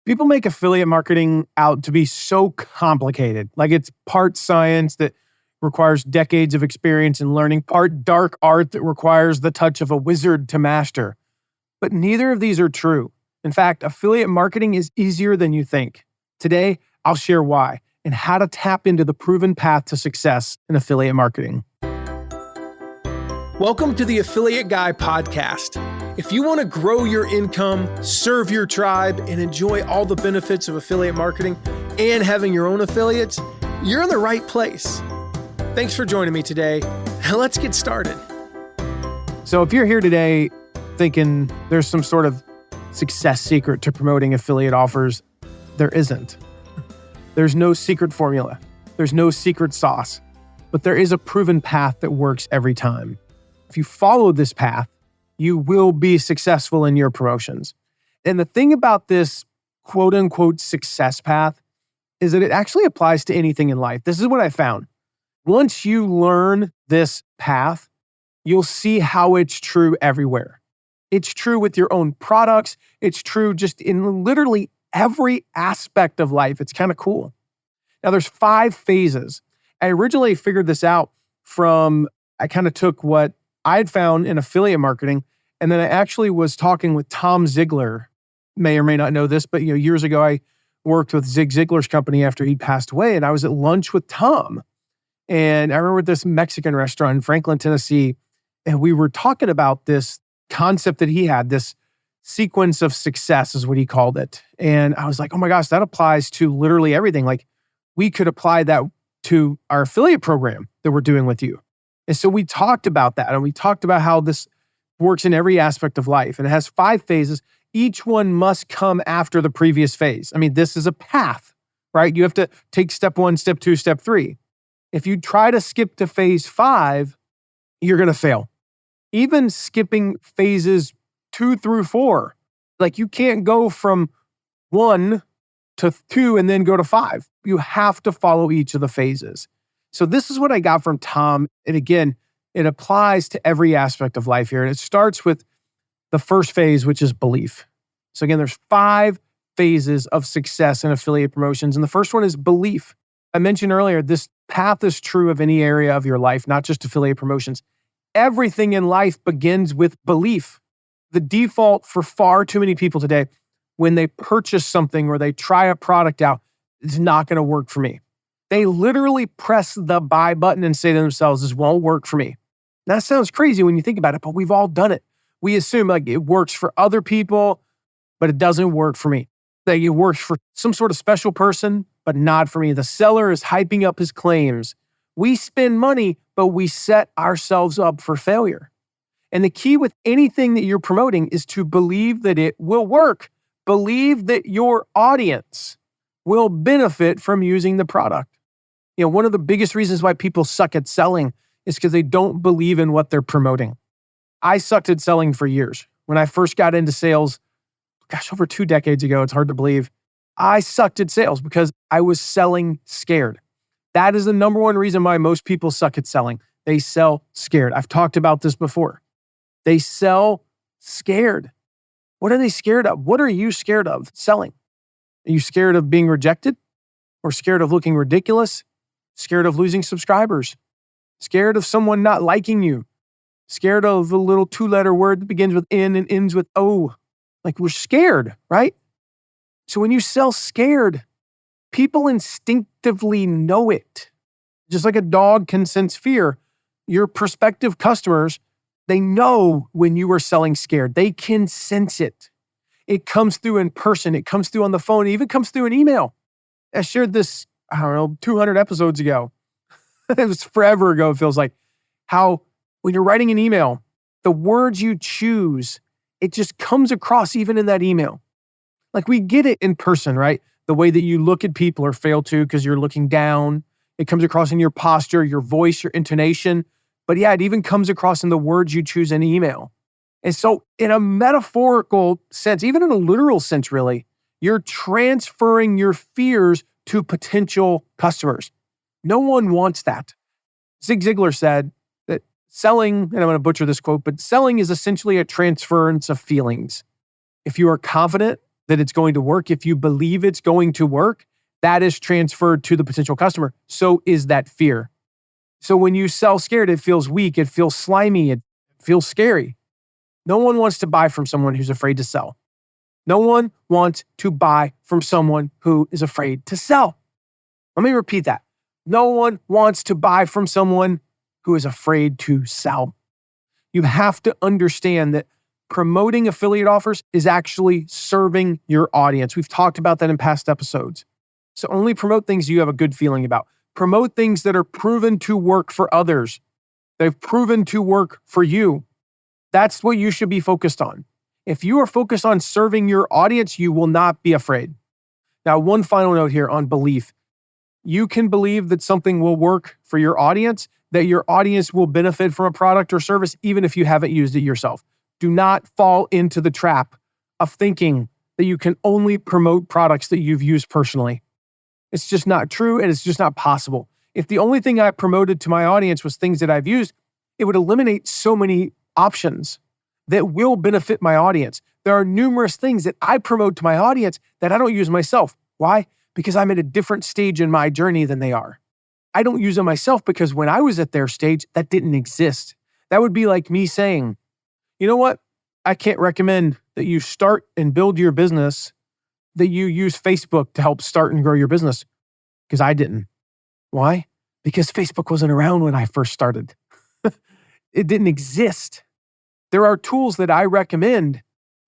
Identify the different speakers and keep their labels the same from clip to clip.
Speaker 1: People make affiliate marketing out to be so complicated. Like it's part science that requires decades of experience and learning, part dark art that requires the touch of a wizard to master. But neither of these are true. In fact, affiliate marketing is easier than you think. Today, I'll share why and how to tap into the proven path to success in affiliate marketing. Welcome to the Affiliate Guy podcast. If you want to grow your income, serve your tribe, and enjoy all the benefits of affiliate marketing and having your own affiliates, you're in the right place. Thanks for joining me today. Let's get started. So if you're here today thinking there's some sort of success secret to promoting affiliate offers, there isn't. There's no secret formula. There's no secret sauce. But there is a proven path that works every time. If you follow this path, you will be successful in your promotions. And the thing about this quote unquote success path is that it actually applies to anything in life. This is what I found. Once you learn this path, you'll see how it's true everywhere. It's true with your own products. It's true just in literally every aspect of life. It's kind of cool. Now there's 5 phases. I originally figured this out I kind of took what I had found in affiliate marketing, and then I actually was talking with Tom Ziglar. May or may not know this, but years ago I worked with Zig Ziglar's company after he passed away, and I was at lunch with Tom. And I remember this Mexican restaurant in Franklin, Tennessee, and we were talking about this concept that he had, this sequence of success is what he called it. And I was like, oh my gosh, that applies to literally everything. Like we could apply that to our affiliate program that we're doing with you. And so we talked about that, and we talked about how this works in every aspect of life. And it has 5 phases. Each one must come after the previous phase. I mean, this is a path, right? You have to take step 1, step 2, step 3. If you try to skip to phase 5, you're going to fail. Even skipping phases 2 through 4, like you can't go from 1 to 2 and then go to 5. You have to follow each of the phases. So this is what I got from Tom. And again, it applies to every aspect of life here. And it starts with the first phase, which is belief. So again, there's 5 phases of success in affiliate promotions. And the first one is belief. I mentioned earlier, this path is true of any area of your life, not just affiliate promotions. Everything in life begins with belief. The default for far too many people today, when they purchase something or they try a product out, it's not going to work for me. They literally press the buy button and say to themselves, this won't work for me. That sounds crazy when you think about it, but we've all done it. We assume like it works for other people, but it doesn't work for me. Like it works for some sort of special person, but not for me. The seller is hyping up his claims. We spend money, but we set ourselves up for failure. And the key with anything that you're promoting is to believe that it will work. Believe that your audience will benefit from using the product. One of the biggest reasons why people suck at selling is because they don't believe in what they're promoting. I sucked at selling for years. When I first got into sales, over 2 decades ago, it's hard to believe, I sucked at sales because I was selling scared. That is the number one reason why most people suck at selling. They sell scared. I've talked about this before. They sell scared. What are they scared of? What are you scared of selling? Are you scared of being rejected? Or scared of looking ridiculous? Scared of losing subscribers? Scared of someone not liking you? Scared of a little 2-letter word that begins with N and ends with O? Like we're scared, right? So when you sell scared, people instinctively know it. Just like a dog can sense fear, your prospective customers, they know when you are selling scared. They can sense it. It comes through in person. It comes through on the phone. It even comes through an email. I shared this, 200 episodes ago. It was forever ago, it feels like. How when you're writing an email, the words you choose, it just comes across even in that email. Like we get it in person, right? The way that you look at people or fail to because you're looking down. It comes across in your posture, your voice, your intonation. But yeah, it even comes across in the words you choose in email. And so in a metaphorical sense, even in a literal sense, really, you're transferring your fears to potential customers. No one wants that. Zig Ziglar said that selling, and I'm going to butcher this quote, but selling is essentially a transference of feelings. If you are confident, that it's going to work, if you believe it's going to work, that is transferred to the potential customer. So is that fear. So when you sell scared, it feels weak, it feels slimy, it feels scary. No one wants to buy from someone who's afraid to sell. No one wants to buy from someone who is afraid to sell. Let me repeat that. No one wants to buy from someone who is afraid to sell. You have to understand that promoting affiliate offers is actually serving your audience. We've talked about that in past episodes. So only promote things you have a good feeling about. Promote things that are proven to work for others. They've proven to work for you. That's what you should be focused on. If you are focused on serving your audience, you will not be afraid. Now, one final note here on belief. You can believe that something will work for your audience, that your audience will benefit from a product or service, even if you haven't used it yourself. Do not fall into the trap of thinking that you can only promote products that you've used personally. It's just not true, and it's just not possible. If the only thing I promoted to my audience was things that I've used, it would eliminate so many options that will benefit my audience. There are numerous things that I promote to my audience that I don't use myself. Why? Because I'm at a different stage in my journey than they are. I don't use them myself because when I was at their stage, that didn't exist. That would be like me saying, you know what? I can't recommend that you start and build your business, that you use Facebook to help start and grow your business, because I didn't. Why? Because Facebook wasn't around when I first started. It didn't exist. There are tools that I recommend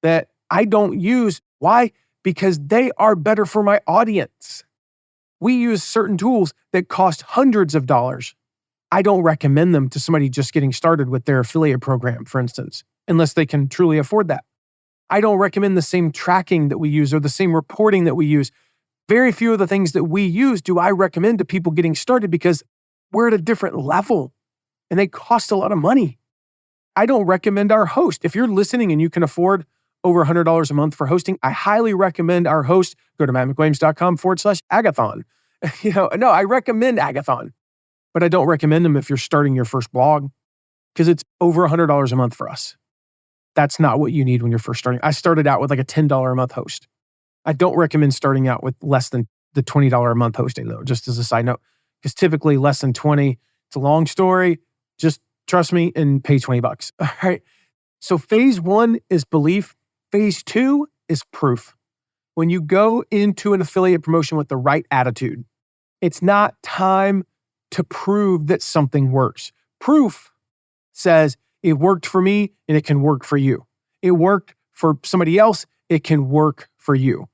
Speaker 1: that I don't use. Why? Because they are better for my audience. We use certain tools that cost hundreds of dollars. I don't recommend them to somebody just getting started with their affiliate program, for instance, unless they can truly afford that. I don't recommend the same tracking that we use or the same reporting that we use. Very few of the things that we use do I recommend to people getting started because we're at a different level and they cost a lot of money. I don't recommend our host. If you're listening and you can afford over $100 a month for hosting, I highly recommend our host. Go to mattmcwilliams.com/Agathon. No, I recommend Agathon, but I don't recommend them if you're starting your first blog because it's over $100 a month for us. That's not what you need when you're first starting. I started out with like a $10 a month host. I don't recommend starting out with less than the $20 a month hosting though, just as a side note, because typically less than 20, it's a long story. Just trust me and pay $20. All right. So phase 1 is belief. Phase 2 is proof. When you go into an affiliate promotion with the right attitude, it's not time to prove that something works. Proof says it worked for me and it can work for you. It worked for somebody else, it can work for you.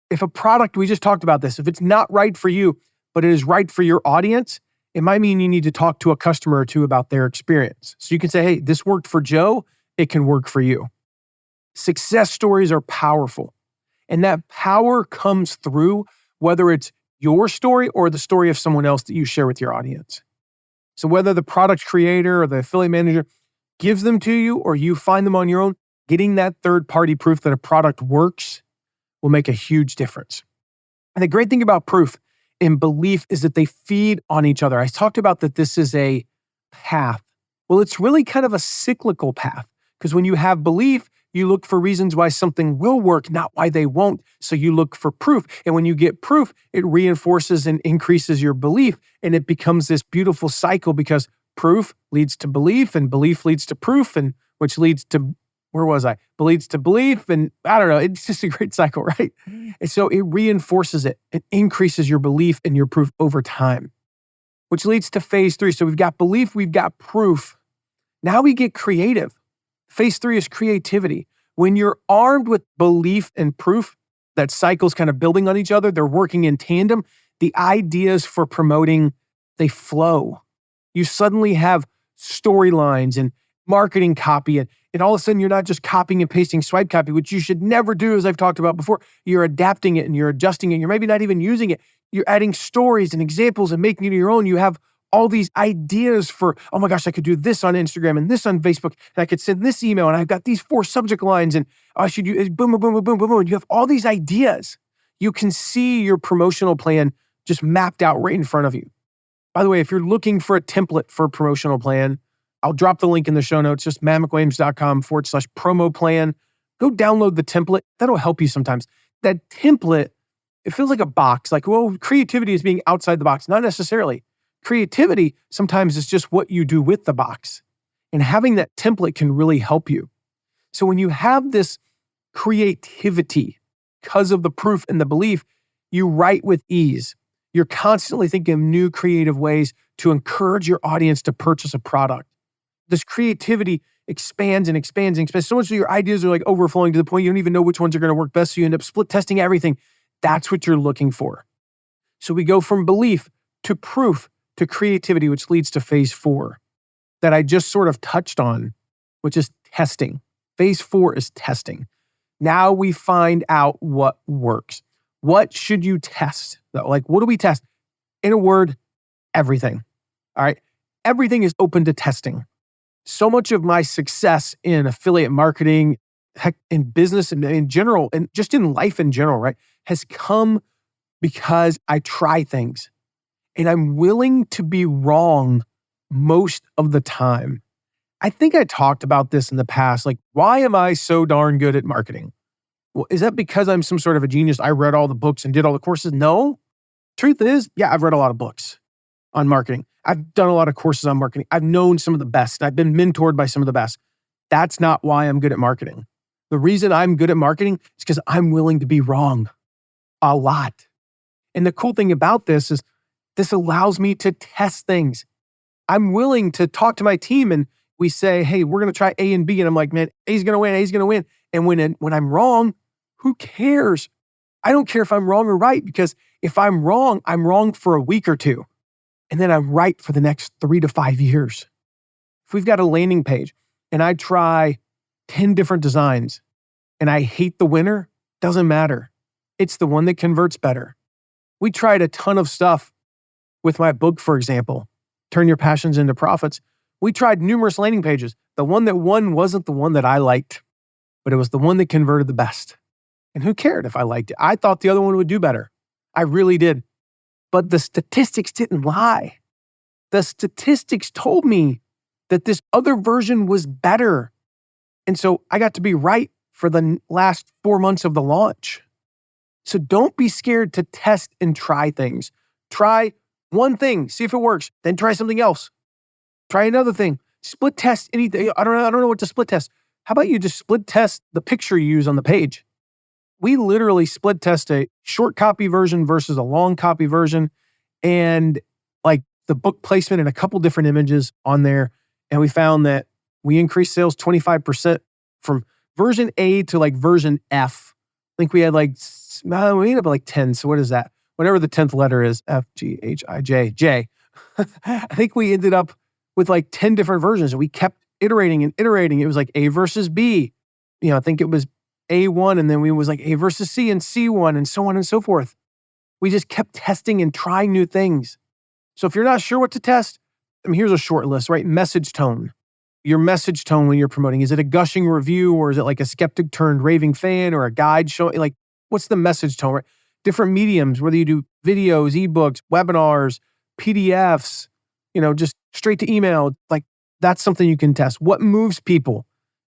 Speaker 1: If a product, we just talked about this, if it's not right for you, but it is right for your audience, it might mean you need to talk to a customer or two about their experience. So you can say, hey, this worked for Joe, it can work for you. Success stories are powerful. And that power comes through whether it's your story or the story of someone else that you share with your audience. So whether the product creator or the affiliate manager gives them to you or you find them on your own, getting that third-party proof that a product works will make a huge difference. And the great thing about proof and belief is that they feed on each other. I talked about that this is a path. Well, it's really kind of a cyclical path because when you have belief, you look for reasons why something will work, not why they won't. So you look for proof. And when you get proof, it reinforces and increases your belief. And it becomes this beautiful cycle because proof leads to belief and belief leads to proof, and which leads to, leads to belief. And I don't know, it's just a great cycle, right? And so it reinforces it. It increases your belief and your proof over time, which leads to phase 3. So we've got belief, we've got proof. Now we get creative. Phase 3 is creativity. When you're armed with belief and proof, that cycle's kind of building on each other, they're working in tandem, the ideas for promoting, they flow. You suddenly have storylines and marketing copy, and all of a sudden you're not just copying and pasting swipe copy, which you should never do, as I've talked about before. You're adapting it and you're adjusting it. You're maybe not even using it. You're adding stories and examples and making it your own. You have all these ideas for, oh my gosh, I could do this on Instagram and this on Facebook, and I could send this email, and I've got these 4 subject lines, and I should use boom, boom, boom, boom, boom, boom, boom. You have all these ideas. You can see your promotional plan just mapped out right in front of you. By the way, if you're looking for a template for a promotional plan, I'll drop the link in the show notes, just mattmcwilliams.com/promo plan. Go download the template. That'll help you sometimes. that template, it feels like a box. Like, well, creativity is being outside the box. Not necessarily. Creativity sometimes is just what you do with the box. And having that template can really help you. So when you have this creativity, because of the proof and the belief, you write with ease. You're constantly thinking of new creative ways to encourage your audience to purchase a product. This creativity expands and expands and expands so much that your ideas are like overflowing to the point you don't even know which ones are going to work best. So you end up split testing everything. That's what you're looking for. So we go from belief to proof to creativity, which leads to phase 4 that I just sort of touched on, which is testing. Phase 4 is testing. Now we find out what works. What should you test? Like, what do we test? In a word, everything. All right. Everything is open to testing. So much of my success in affiliate marketing, heck, in business and in general, and just in life in general, right, has come because I try things and I'm willing to be wrong most of the time. I think I talked about this in the past. Like, why am I so darn good at marketing? Well, is that because I'm some sort of a genius? I read all the books and did all the courses? No. Truth is, yeah, I've read a lot of books on marketing. I've done a lot of courses on marketing. I've known some of the best. I've been mentored by some of the best. That's not why I'm good at marketing. The reason I'm good at marketing is because I'm willing to be wrong a lot. And the cool thing about this is this allows me to test things. I'm willing to talk to my team and we say, hey, we're going to try A and B. And I'm like, man, A's going to win. A's going to win. And when I'm wrong, who cares? I don't care if I'm wrong or right, because if I'm wrong for a week or two. And then I'm right for the next 3 to 5 years. If we've got a landing page and I try 10 different designs and I hate the winner, doesn't matter. It's the one that converts better. We tried a ton of stuff with my book, for example, Turn Your Passions into Profits. We tried numerous landing pages. The one that won wasn't the one that I liked, but it was the one that converted the best. And who cared if I liked it? I thought the other one would do better. I really did. But the statistics didn't lie. The statistics told me that this other version was better. And so I got to be right for the last 4 months of the launch. So don't be scared to test and try things. Try one thing, see if it works, then try something else. Try another thing. Split test anything. I don't know what to split test. How about you just split test the picture you use on the page? We literally split test a short copy version versus a long copy version, and like the book placement and a couple different images on there. And we found that we increased sales 25% from version A to like version F. I think we had we ended up like 10. So what is that? Whatever the 10th letter is, F, G, H, I, J, J. I think we ended up with like 10 different versions, and we kept iterating and iterating. It was like A versus B. I think it was A1, and then we was like A versus C and C1, and so on and so forth. We just kept testing and trying new things. So if you're not sure what to test, here's a short list, right? Message tone. Your message tone when you're promoting. Is it a gushing review, or is it like a skeptic turned raving fan, or a guide showing, like, what's the message tone, right? Different mediums, whether you do videos, ebooks, webinars, PDFs, just straight to email, like that's something you can test. What moves people?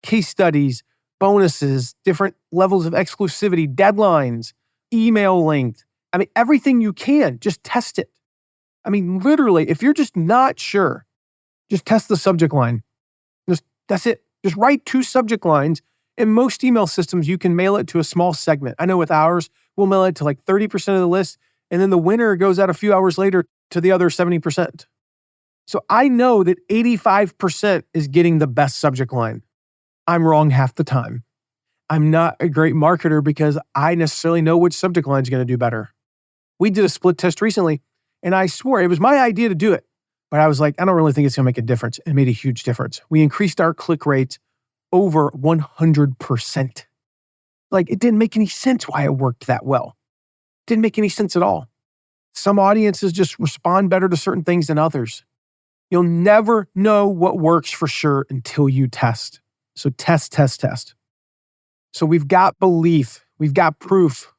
Speaker 1: Case studies, bonuses, different levels of exclusivity, deadlines, email length. Everything you can, just test it. Literally, if you're just not sure, just test the subject line. That's it. Just write 2 subject lines. In most email systems, you can mail it to a small segment. I know with ours, we'll mail it to like 30% of the list, and then the winner goes out a few hours later to the other 70%. So I know that 85% is getting the best subject line. I'm wrong half the time. I'm not a great marketer because I necessarily know which subject line is going to do better. We did a split test recently, and I swore it was my idea to do it. But I was like, I don't really think it's going to make a difference. It made a huge difference. We increased our click rates over 100%. Like, it didn't make any sense why it worked that well. It didn't make any sense at all. Some audiences just respond better to certain things than others. You'll never know what works for sure until you test. So test, test, test. So we've got belief, we've got proof,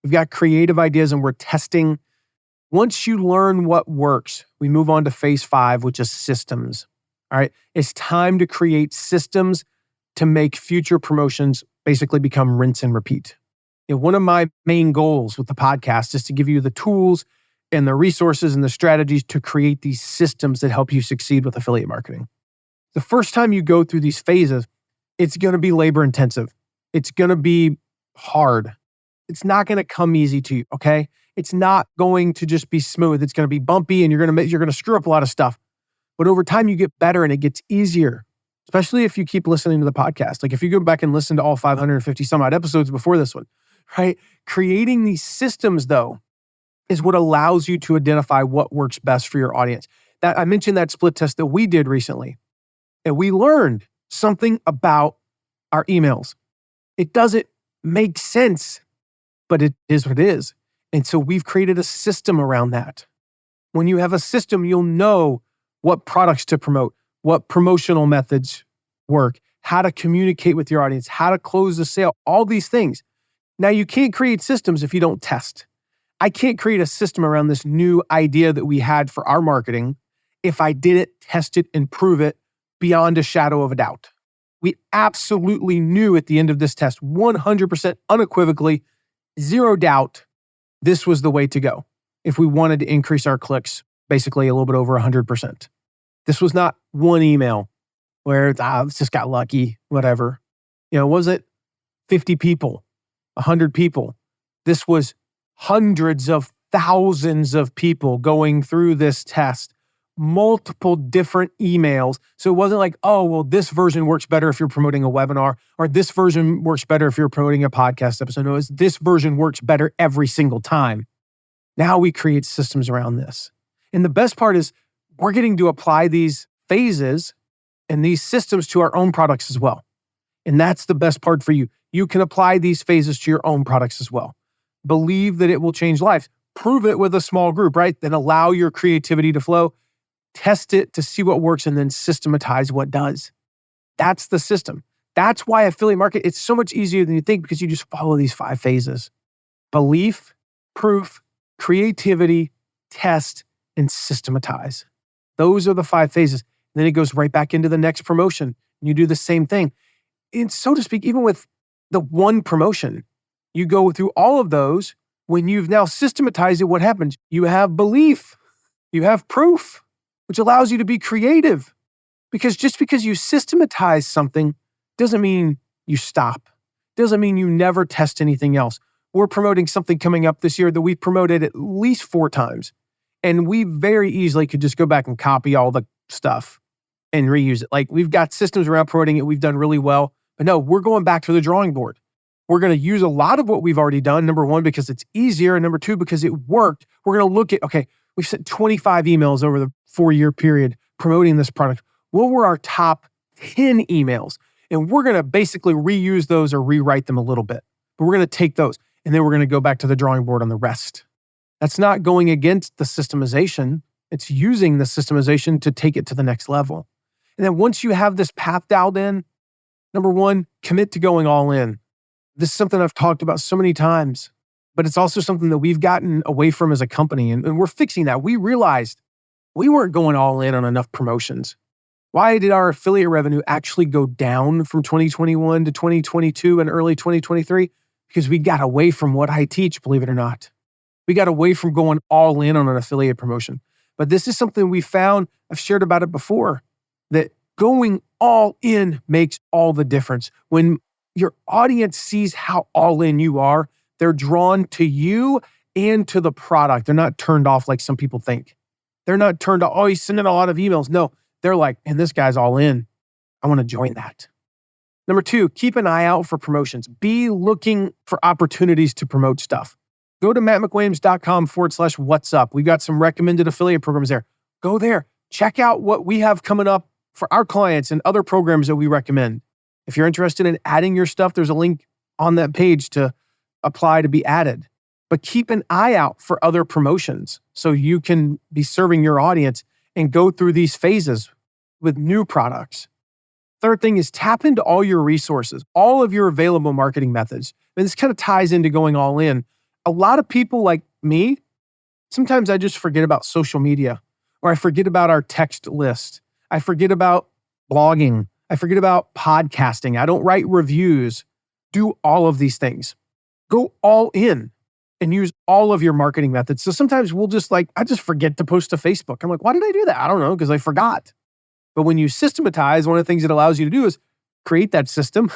Speaker 1: we've got creative ideas, and we're testing. Once you learn what works, we move on to phase 5, which is systems. All right. It's time to create systems to make future promotions basically become rinse and repeat. One of my main goals with the podcast is to give you the tools and the resources and the strategies to create these systems that help you succeed with affiliate marketing. The first time you go through these phases, it's going to be labor intensive. It's going to be hard. It's not going to come easy to you, okay? It's not going to just be smooth. It's going to be bumpy and you're going to screw up a lot of stuff. But over time you get better and it gets easier, especially if you keep listening to the podcast. Like if you go back and listen to all 550 some odd episodes before this one, right? Creating these systems though is what allows you to identify what works best for your audience. That I mentioned that split test that we did recently, and we learned something about our emails. It doesn't make sense, but it is what it is. And so we've created a system around that. When you have a system, you'll know what products to promote, what promotional methods work, how to communicate with your audience, how to close the sale, all these things. Now, you can't create systems if you don't test. I can't create a system around this new idea that we had for our marketing if I didn't test it and prove it beyond a shadow of a doubt. We absolutely knew at the end of this test, 100% unequivocally, zero doubt, this was the way to go if we wanted to increase our clicks, basically a little bit over 100%. This was not one email where it's just got lucky, whatever. It wasn't 50 people, 100 people. This was hundreds of thousands of people going through this test, multiple different emails. So it wasn't like, oh, well, this version works better if you're promoting a webinar, or this version works better if you're promoting a podcast episode. No, it's this version works better every single time. Now we create systems around this. And the best part is we're getting to apply these phases and these systems to our own products as well. And that's the best part for you. You can apply these phases to your own products as well. Believe that it will change lives. Prove it with a small group, right? Then allow your creativity to flow. Test it to see what works and then systematize what does. That's the system. That's why affiliate market, it's so much easier than you think because you just follow these 5 phases. Belief, proof, creativity, test, and systematize. Those are the 5 phases. And then it goes right back into the next promotion. And you do the same thing. And so to speak, even with the one promotion, you go through all of those. When you've now systematized it, what happens? You have belief, you have proof, which allows you to be creative. Because just because you systematize something doesn't mean you stop. Doesn't mean you never test anything else. We're promoting something coming up this year that we've promoted at least 4 times. And we very easily could just go back and copy all the stuff and reuse it. Like we've got systems around promoting it. We've done really well. But no, we're going back to the drawing board. We're going to use a lot of what we've already done. Number 1, because it's easier. And number 2, because it worked. We're going to look at, okay, we've sent 25 emails over the 4-year period promoting this product. What were our top 10 emails? And we're going to basically reuse those or rewrite them a little bit. But we're going to take those and then we're going to go back to the drawing board on the rest. That's not going against the systemization. It's using the systemization to take it to the next level. And then once you have this path dialed in, number 1, commit to going all in. This is something I've talked about so many times, but it's also something that we've gotten away from as a company, and we're fixing that. We realized we weren't going all in on enough promotions. Why did our affiliate revenue actually go down from 2021 to 2022 and early 2023? Because we got away from what I teach, believe it or not. We got away from going all in on an affiliate promotion. But this is something we found, I've shared about it before, that going all in makes all the difference. When your audience sees how all in you are, they're drawn to you and to the product. They're not turned off like some people think. They're not turned off, oh, he's sending a lot of emails. No, they're like, and this guy's all in. I want to join that. Number 2, keep an eye out for promotions. Be looking for opportunities to promote stuff. Go to mattmcwilliams.com/what's up. We've got some recommended affiliate programs there. Go there. Check out what we have coming up for our clients and other programs that we recommend. If you're interested in adding your stuff, there's a link on that page to apply to be added. But keep an eye out for other promotions so you can be serving your audience and go through these phases with new products. Third thing is tap into all your resources, all of your available marketing methods. And this kind of ties into going all in. A lot of people like me, sometimes I just forget about social media, or I forget about our text list. I forget about blogging. I forget about podcasting. I don't write reviews. Do all of these things. Go all in and use all of your marketing methods. So sometimes we'll just I just forget to post to Facebook. I'm like, why did I do that? I don't know, because I forgot. But when you systematize, one of the things it allows you to do is create that system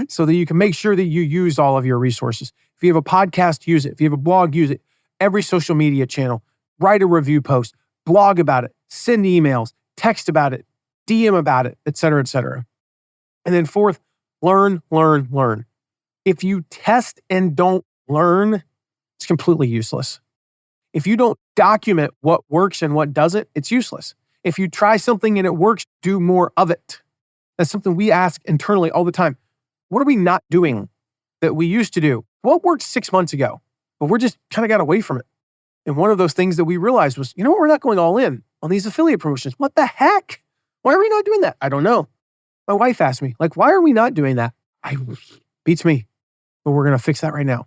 Speaker 1: so that you can make sure that you use all of your resources. If you have a podcast, use it. If you have a blog, use it. Every social media channel, write a review post, blog about it, send emails, text about it, DM about it, et cetera, et cetera. And then fourth, learn, learn, learn. If you test and don't learn, it's completely useless. If you don't document what works and what doesn't, it's useless. If you try something and it works, do more of it. That's something we ask internally all the time. What are we not doing that we used to do? What worked 6 months ago, but we're just kind of got away from it. And one of those things that we realized was, we're not going all in on these affiliate promotions. What the heck? Why are we not doing that? I don't know. My wife asked me, why are we not doing that? Beats me, but we're going to fix that right now.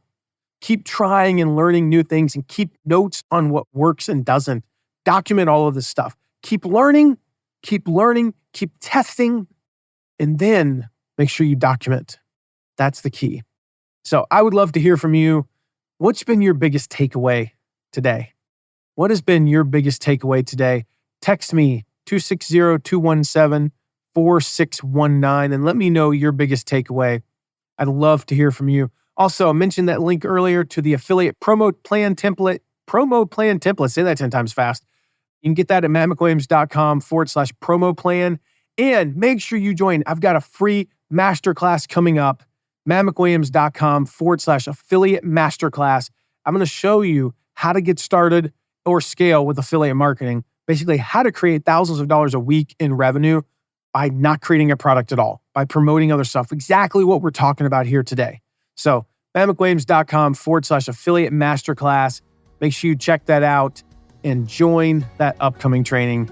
Speaker 1: Keep trying and learning new things and keep notes on what works and doesn't. Document all of this stuff. Keep learning, keep testing, and then make sure you document. That's the key. So I would love to hear from you. What's been your biggest takeaway today? What has been your biggest takeaway today? Text me 260-217-4619 and let me know your biggest takeaway. I'd love to hear from you. Also, I mentioned that link earlier to the affiliate promo plan template. Say that 10 times fast. You can get that at mattmcwilliams.com/promo plan. And make sure you join. I've got a free masterclass coming up. mattmcwilliams.com/affiliate masterclass. I'm going to show you how to get started or scale with affiliate marketing. Basically, how to create thousands of dollars a week in revenue by not creating a product at all, by promoting other stuff. Exactly what we're talking about here today. So, mattmcwilliams.com/affiliate masterclass. Make sure you check that out and join that upcoming training.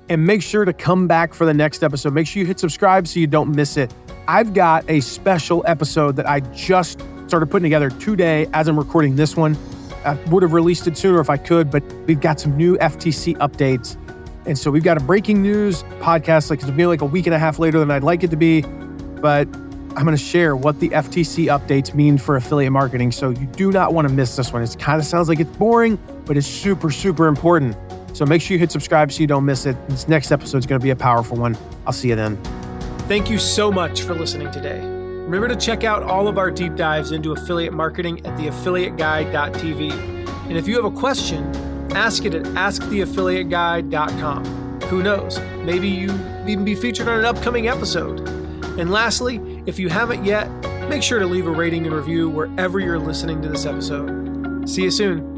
Speaker 1: And make sure to come back for the next episode. Make sure you hit subscribe so you don't miss it. I've got a special episode that I just started putting together today as I'm recording this one. I would have released it sooner if I could, but we've got some new FTC updates. And so we've got a breaking news podcast. It's been a week and a half later than I'd like it to be, but I'm going to share what the FTC updates mean for affiliate marketing. So you do not want to miss this one. It kind of sounds like it's boring, but it's super, super important. So make sure you hit subscribe so you don't miss it. This next episode is going to be a powerful one. I'll see you then. Thank you so much for listening today. Remember to check out all of our deep dives into affiliate marketing at theaffiliateguy.tv. And if you have a question, ask it at asktheaffiliateguy.com. Who knows? Maybe you even be featured on an upcoming episode. And lastly, if you haven't yet, make sure to leave a rating and review wherever you're listening to this episode. See you soon.